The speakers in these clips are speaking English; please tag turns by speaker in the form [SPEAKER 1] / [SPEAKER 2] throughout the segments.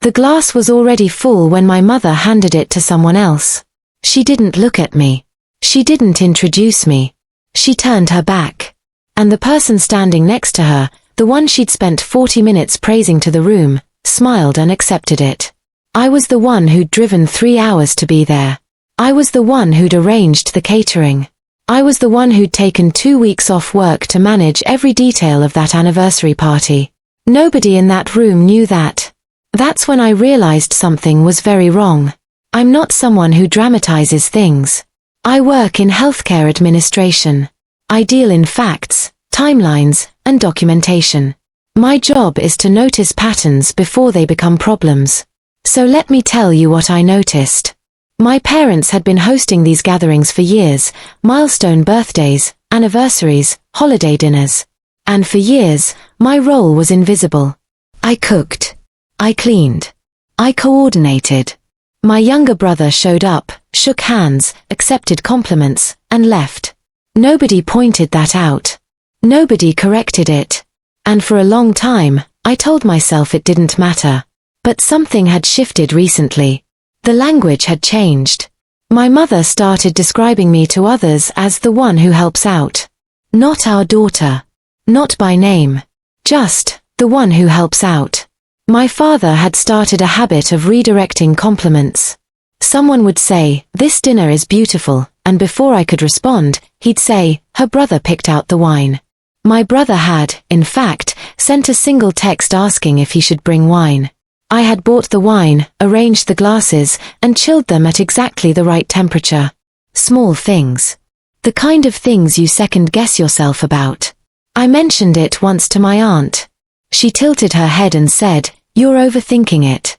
[SPEAKER 1] The glass was already full when my mother handed it to someone else. She didn't look at me. She didn't introduce me. She turned her back. And the person standing next to her, the one she'd spent 40 minutes praising to the room, smiled and accepted it. I was the one who'd driven 3 hours to be there. I was the one who'd arranged the catering. I was the one who'd taken 2 weeks off work to manage every detail of that anniversary party. Nobody in that room knew that. That's when I realized something was very wrong. I'm not someone who dramatizes things. I work in healthcare administration. I deal in facts, timelines, and documentation. My job is to notice patterns before they become problems. So let me tell you what I noticed. My parents had been hosting these gatherings for years, milestone birthdays, anniversaries, holiday dinners. And for years, my role was invisible. I cooked. I cleaned. I coordinated. My younger brother showed up, shook hands, accepted compliments, and left. Nobody pointed that out. Nobody corrected it. And for a long time, I told myself it didn't matter. But something had shifted recently. The language had changed. My mother started describing me to others as the one who helps out. Not our daughter. Not by name. Just, the one who helps out. My father had started a habit of redirecting compliments. Someone would say, "This dinner is beautiful," and before I could respond, he'd say, "Her brother picked out the wine." My brother had, in fact, sent a single text asking if he should bring wine. I had bought the wine, arranged the glasses, and chilled them at exactly the right temperature. Small things. The kind of things you second-guess yourself about. I mentioned it once to my aunt. She tilted her head and said, "You're overthinking it.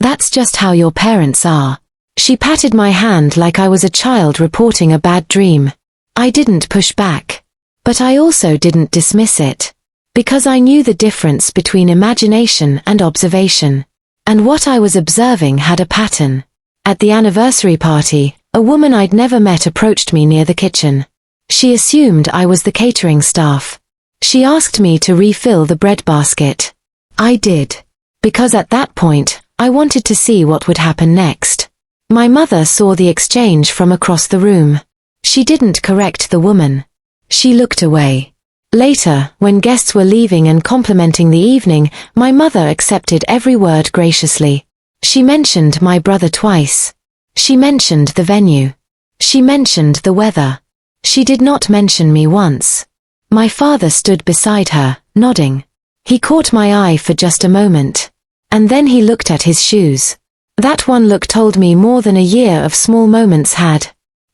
[SPEAKER 1] That's just how your parents are." She patted my hand like I was a child reporting a bad dream. I didn't push back. But I also didn't dismiss it. Because I knew the difference between imagination and observation. And what I was observing had a pattern. At the anniversary party, a woman I'd never met approached me near the kitchen. She assumed I was the catering staff. She asked me to refill the bread basket. I did. Because at that point, I wanted to see what would happen next. My mother saw the exchange from across the room. She didn't correct the woman. She looked away. Later, when guests were leaving and complimenting the evening, my mother accepted every word graciously. She mentioned my brother twice. She mentioned the venue. She mentioned the weather. She did not mention me once. My father stood beside her, nodding. He caught my eye for just a moment. And then he looked at his shoes. That one look told me more than a year of small moments had.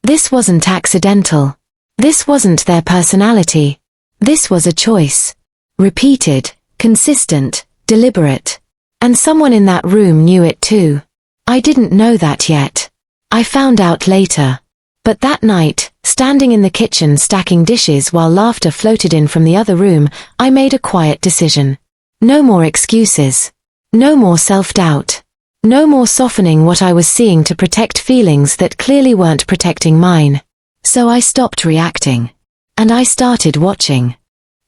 [SPEAKER 1] This wasn't accidental. This wasn't their personality. This was a choice. Repeated, consistent, deliberate. And someone in that room knew it too. I didn't know that yet. I found out later. But that night, standing in the kitchen stacking dishes while laughter floated in from the other room, I made a quiet decision. No more excuses. No more self-doubt. No more softening what I was seeing to protect feelings that clearly weren't protecting mine. So I stopped reacting. And I started watching.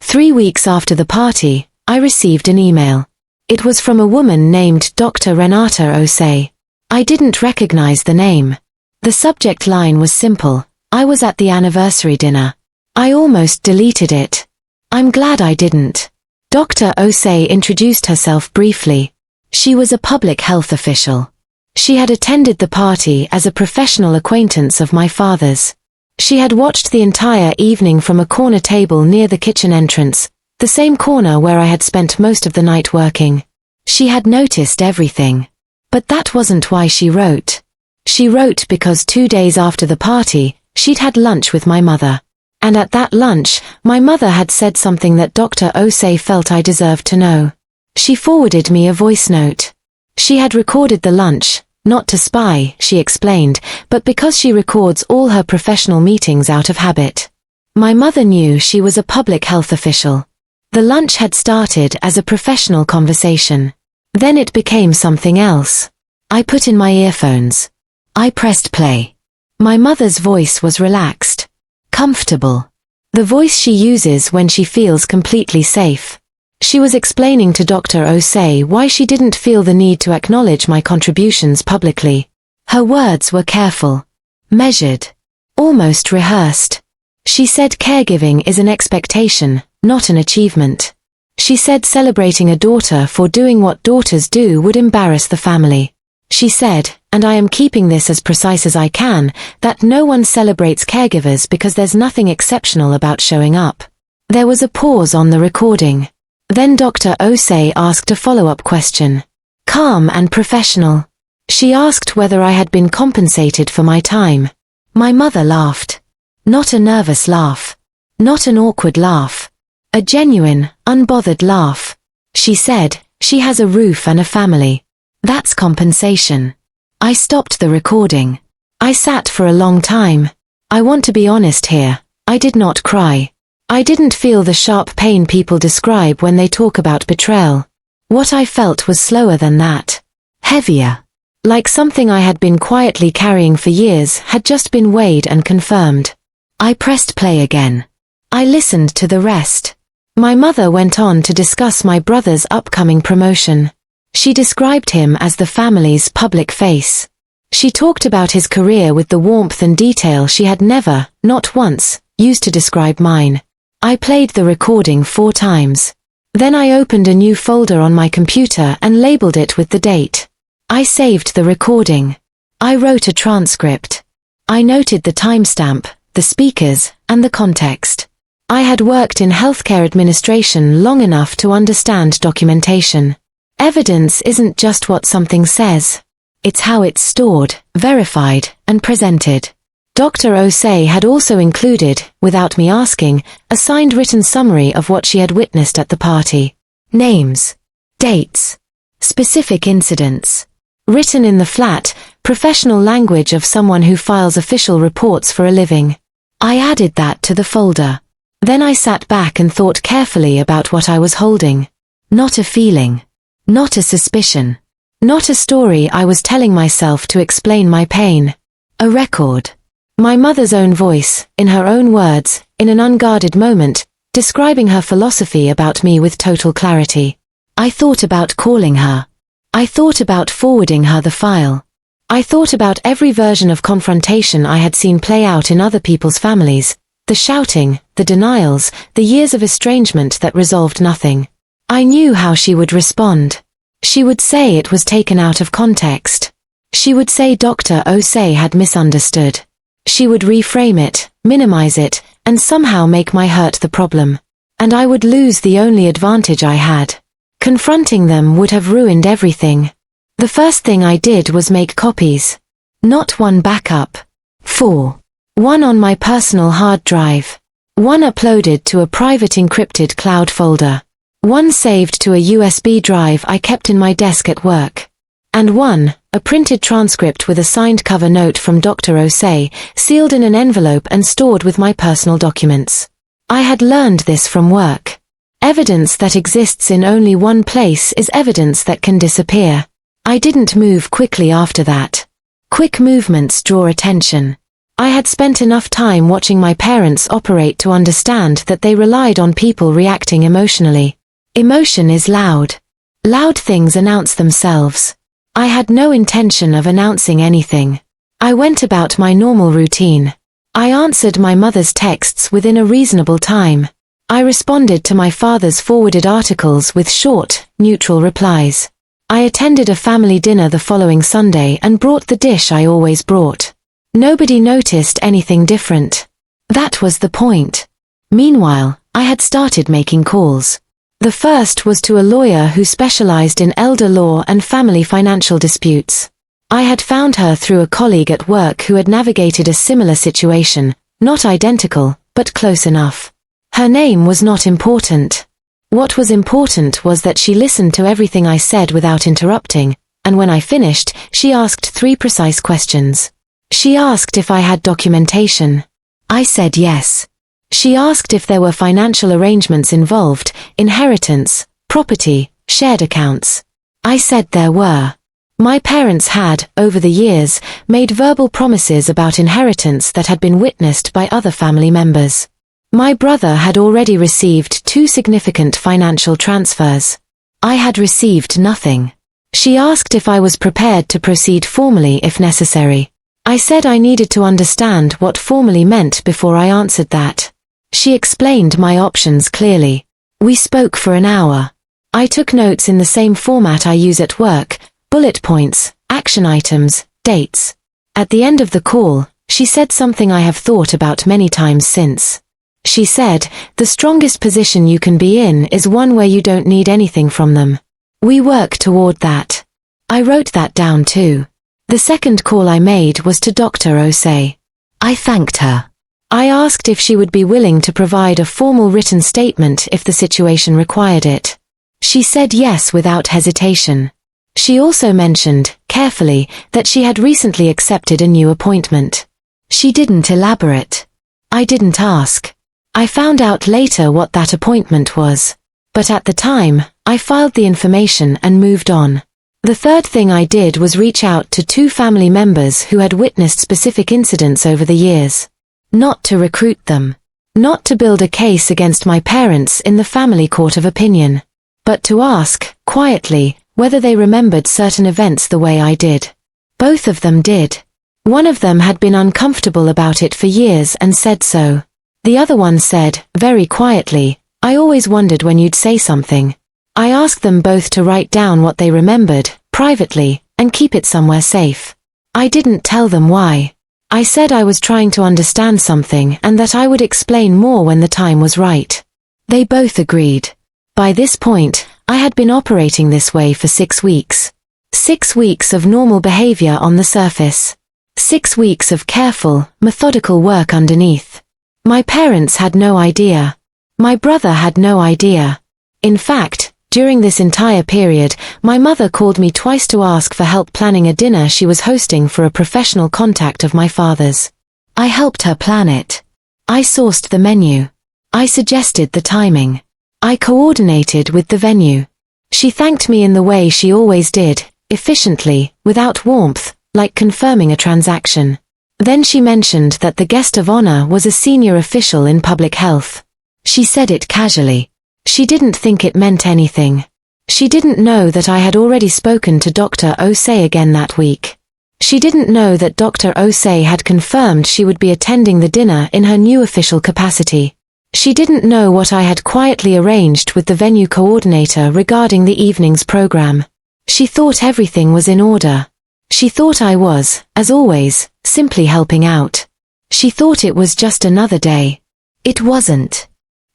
[SPEAKER 1] 3 weeks after the party, I received an email. It was from a woman named Dr. Renata Osei. I didn't recognize the name. The subject line was simple. I was at the anniversary dinner. I almost deleted it. I'm glad I didn't. Dr. Osei introduced herself briefly. She was a public health official. She had attended the party as a professional acquaintance of my father's. She had watched the entire evening from a corner table near the kitchen entrance, the same corner where I had spent most of the night working. She had noticed everything. But that wasn't why she wrote. She wrote because 2 days after the party, she'd had lunch with my mother. And at that lunch, my mother had said something that Dr. Osei felt I deserved to know. She forwarded me a voice note. She had recorded the lunch, not to spy, she explained, but because she records all her professional meetings out of habit. My mother knew she was a public health official. The lunch had started as a professional conversation. Then it became something else. I put in my earphones. I pressed play. My mother's voice was relaxed. Comfortable. The voice she uses when she feels completely safe. She was explaining to Dr. Osei why she didn't feel the need to acknowledge my contributions publicly. Her words were careful, measured, almost rehearsed. She said caregiving is an expectation, not an achievement. She said celebrating a daughter for doing what daughters do would embarrass the family. She said, and I am keeping this as precise as I can, that no one celebrates caregivers because there's nothing exceptional about showing up. There was a pause on the recording. Then Dr. Osei asked a follow-up question. Calm and professional. She asked whether I had been compensated for my time. My mother laughed. Not a nervous laugh. Not an awkward laugh. A genuine, unbothered laugh. She said, she has a roof and a family. That's compensation. I stopped the recording. I sat for a long time. I want to be honest here. I did not cry. I didn't feel the sharp pain people describe when they talk about betrayal. What I felt was slower than that. Heavier. Like something I had been quietly carrying for years had just been weighed and confirmed. I pressed play again. I listened to the rest. My mother went on to discuss my brother's upcoming promotion. She described him as the family's public face. She talked about his career with the warmth and detail she had never, not once, used to describe mine. I played the recording 4 times. Then I opened a new folder on my computer and labeled it with the date. I saved the recording. I wrote a transcript. I noted the timestamp, the speakers, and the context. I had worked in healthcare administration long enough to understand documentation. Evidence isn't just what something says. It's how it's stored, verified, and presented. Dr. Osei had also included, without me asking, a signed written summary of what she had witnessed at the party. Names. Dates. Specific incidents. Written in the flat, professional language of someone who files official reports for a living. I added that to the folder. Then I sat back and thought carefully about what I was holding. Not a feeling. Not a suspicion. Not a story I was telling myself to explain my pain. A record. My mother's own voice, in her own words, in an unguarded moment, describing her philosophy about me with total clarity. I thought about calling her. I thought about forwarding her the file. I thought about every version of confrontation I had seen play out in other people's families. The shouting, the denials, the years of estrangement that resolved nothing. I knew how she would respond. She would say it was taken out of context. She would say Dr. Osei had misunderstood. She would reframe it, minimize it, and somehow make my hurt the problem. And I would lose the only advantage I had. Confronting them would have ruined everything. The first thing I did was make copies. Not one backup. 4. One on my personal hard drive. One uploaded to a private encrypted cloud folder. One saved to a USB drive I kept in my desk at work. And one, a printed transcript with a signed cover note from Dr. Osei, sealed in an envelope and stored with my personal documents. I had learned this from work. Evidence that exists in only one place is evidence that can disappear. I didn't move quickly after that. Quick movements draw attention. I had spent enough time watching my parents operate to understand that they relied on people reacting emotionally. Emotion is loud. Loud things announce themselves. I had no intention of announcing anything. I went about my normal routine. I answered my mother's texts within a reasonable time. I responded to my father's forwarded articles with short, neutral replies. I attended a family dinner the following Sunday and brought the dish I always brought. Nobody noticed anything different. That was the point. Meanwhile, I had started making calls. The first was to a lawyer who specialized in elder law and family financial disputes. I had found her through a colleague at work who had navigated a similar situation, not identical, but close enough. Her name was not important. What was important was that she listened to everything I said without interrupting, and when I finished, she asked 3 precise questions. She asked if I had documentation. I said yes. She asked if there were financial arrangements involved, inheritance, property, shared accounts. I said there were. My parents had, over the years, made verbal promises about inheritance that had been witnessed by other family members. My brother had already received 2 significant financial transfers. I had received nothing. She asked if I was prepared to proceed formally if necessary. I said I needed to understand what formally meant before I answered that. She explained my options clearly. We spoke for an hour. I took notes in the same format I use at work: bullet points, action items, dates. At the end of the call, she said something I have thought about many times since. She said, "The strongest position you can be in is one where you don't need anything from them. We work toward that." I wrote that down too. The second call I made was to Dr. Osei. I thanked her. I asked if she would be willing to provide a formal written statement if the situation required it. She said yes without hesitation. She also mentioned, carefully, that she had recently accepted a new appointment. She didn't elaborate. I didn't ask. I found out later what that appointment was. But at the time, I filed the information and moved on. The third thing I did was reach out to 2 family members who had witnessed specific incidents over the years. Not to recruit them. Not to build a case against my parents in the family court of opinion. But to ask, quietly, whether they remembered certain events the way I did. Both of them did. One of them had been uncomfortable about it for years and said so. The other one said, very quietly, "I always wondered when you'd say something." I asked them both to write down what they remembered, privately, and keep it somewhere safe. I didn't tell them why. I said I was trying to understand something and that I would explain more when the time was right. They both agreed. By this point, I had been operating this way for 6 weeks. 6 weeks of normal behavior on the surface. 6 weeks of careful, methodical work underneath. My parents had no idea. My brother had no idea. In fact, during this entire period, my mother called me twice to ask for help planning a dinner she was hosting for a professional contact of my father's. I helped her plan it. I sourced the menu. I suggested the timing. I coordinated with the venue. She thanked me in the way she always did, efficiently, without warmth, like confirming a transaction. Then she mentioned that the guest of honor was a senior official in public health. She said it casually. She didn't think it meant anything. She didn't know that I had already spoken to Dr. Osei again that week. She didn't know that Dr. Osei had confirmed she would be attending the dinner in her new official capacity. She didn't know what I had quietly arranged with the venue coordinator regarding the evening's program. She thought everything was in order. She thought I was, as always, simply helping out. She thought it was just another day. It wasn't.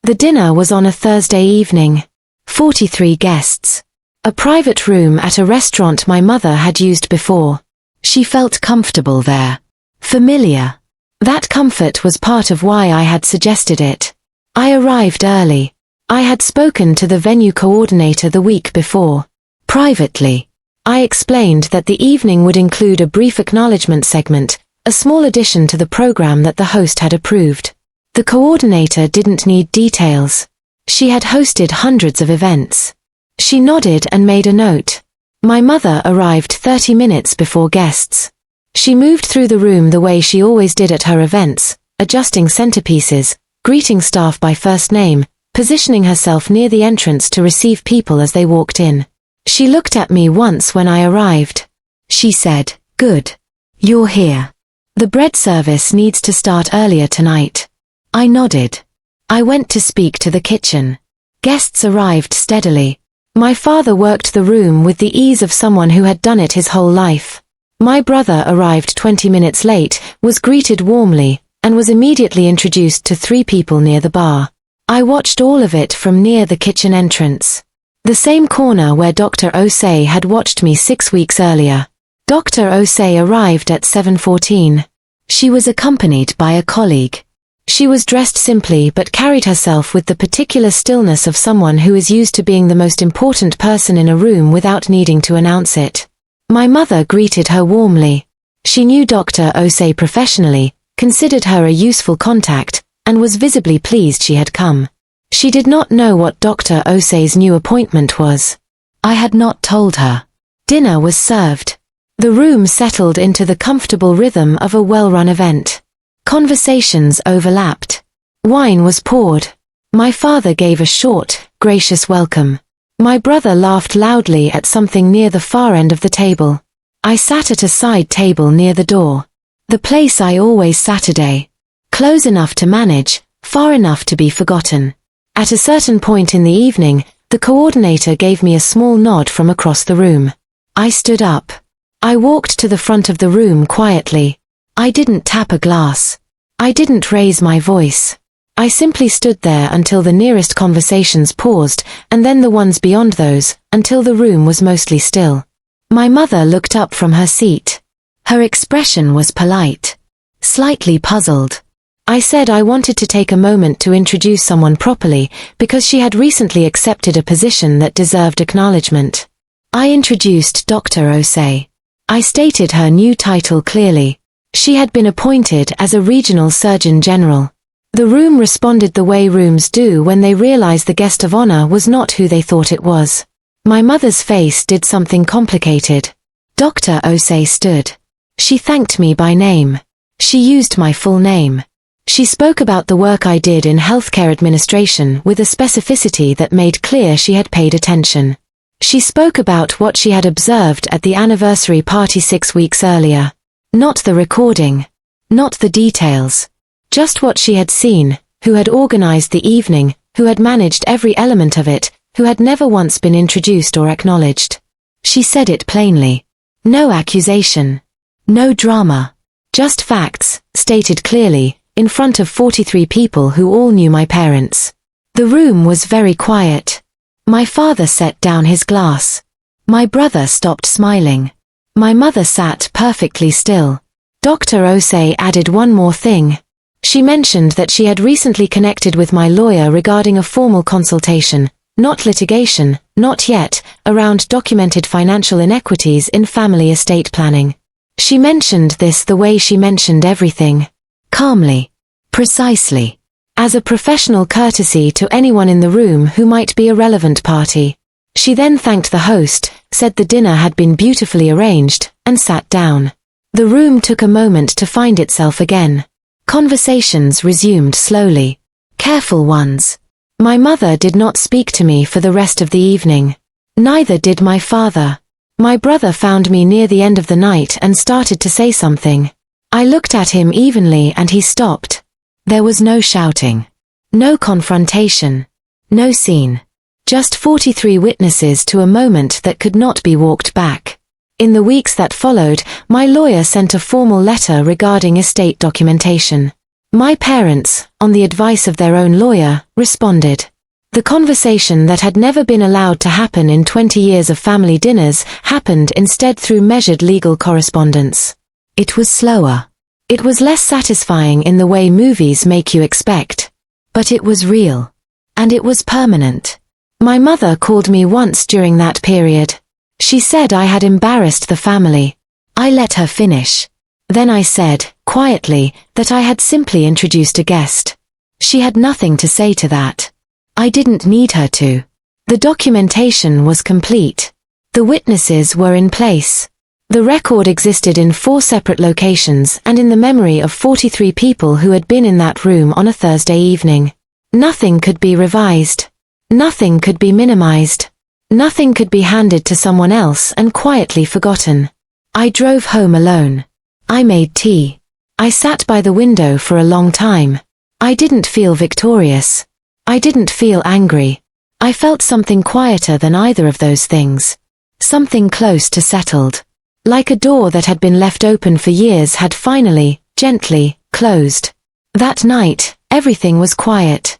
[SPEAKER 1] The dinner was on a Thursday evening. 43 guests. A private room at a restaurant my mother had used before. She felt comfortable there. Familiar. That comfort was part of why I had suggested it. I arrived early. I had spoken to the venue coordinator the week before. Privately. I explained that the evening would include a brief acknowledgement segment, a small addition to the program that the host had approved. The coordinator didn't need details. She had hosted hundreds of events. She nodded and made a note. My mother arrived 30 minutes before guests. She moved through the room the way she always did at her events, adjusting centerpieces, greeting staff by first name, positioning herself near the entrance to receive people as they walked in. She looked at me once when I arrived. She said, "Good. You're here. The bread service needs to start earlier tonight." I nodded. I went to speak to the kitchen. Guests arrived steadily. My father worked the room with the ease of someone who had done it his whole life. My brother arrived 20 minutes late, was greeted warmly, and was immediately introduced to 3 people near the bar. I watched all of it from near the kitchen entrance. The same corner where Dr. Osei had watched me 6 weeks earlier. Dr. Osei arrived at 7:14. She was accompanied by a colleague. She was dressed simply but carried herself with the particular stillness of someone who is used to being the most important person in a room without needing to announce it. My mother greeted her warmly. She knew Dr. Osei professionally, considered her a useful contact, and was visibly pleased she had come. She did not know what Dr. Osei's new appointment was. I had not told her. Dinner was served. The room settled into the comfortable rhythm of a well-run event. Conversations overlapped. Wine was poured. My father gave a short, gracious welcome. My brother laughed loudly at something near the far end of the table. I sat at a side table near the door. The place I always Saturday. Close enough to manage, far enough to be forgotten. At a certain point in the evening, the coordinator gave me a small nod from across the room. I stood up. I walked to the front of the room quietly. I didn't tap a glass. I didn't raise my voice. I simply stood there until the nearest conversations paused, and then the ones beyond those, until the room was mostly still. My mother looked up from her seat. Her expression was polite. Slightly puzzled. I said I wanted to take a moment to introduce someone properly, because she had recently accepted a position that deserved acknowledgement. I introduced Dr. Osei. I stated her new title clearly. She had been appointed as a regional surgeon general. The room responded the way rooms do when they realize the guest of honor was not who they thought it was. My mother's face did something complicated. Dr. Osei stood. She thanked me by name. She used my full name. She spoke about the work I did in healthcare administration with a specificity that made clear she had paid attention. She spoke about what she had observed at the anniversary party 6 weeks earlier. Not the recording. Not the details. Just what she had seen, who had organized the evening, who had managed every element of it, who had never once been introduced or acknowledged. She said it plainly. No accusation. No drama. Just facts, stated clearly, in front of 43 people who all knew my parents. The room was very quiet. My father set down his glass. My brother stopped smiling. My mother sat perfectly still. Dr. Osei added one more thing. She mentioned that she had recently connected with my lawyer regarding a formal consultation, not litigation, not yet, around documented financial inequities in family estate planning. She mentioned this the way she mentioned everything. Calmly. Precisely. As a professional courtesy to anyone in the room who might be a relevant party. She then thanked the host, said the dinner had been beautifully arranged, and sat down. The room took a moment to find itself again. Conversations resumed slowly. Careful ones. My mother did not speak to me for the rest of the evening. Neither did my father. My brother found me near the end of the night and started to say something. I looked at him evenly and he stopped. There was no shouting. No confrontation. No scene. Just 43 witnesses to a moment that could not be walked back. In the weeks that followed, my lawyer sent a formal letter regarding estate documentation. My parents, on the advice of their own lawyer, responded. The conversation that had never been allowed to happen in 20 years of family dinners happened instead through measured legal correspondence. It was slower. It was less satisfying in the way movies make you expect. But it was real. And it was permanent. My mother called me once during that period. She said I had embarrassed the family. I let her finish. Then I said, quietly, that I had simply introduced a guest. She had nothing to say to that. I didn't need her to. The documentation was complete. The witnesses were in place. The record existed in 4 separate locations and in the memory of 43 people who had been in that room on a Thursday evening. Nothing could be revised. Nothing could be minimized. Nothing could be handed to someone else and quietly forgotten. I drove home alone. I made tea. I sat by the window for a long time. I didn't feel victorious. I didn't feel angry. I felt something quieter than either of those things. Something close to settled. Like a door that had been left open for years had finally, gently, closed. That night, everything was quiet.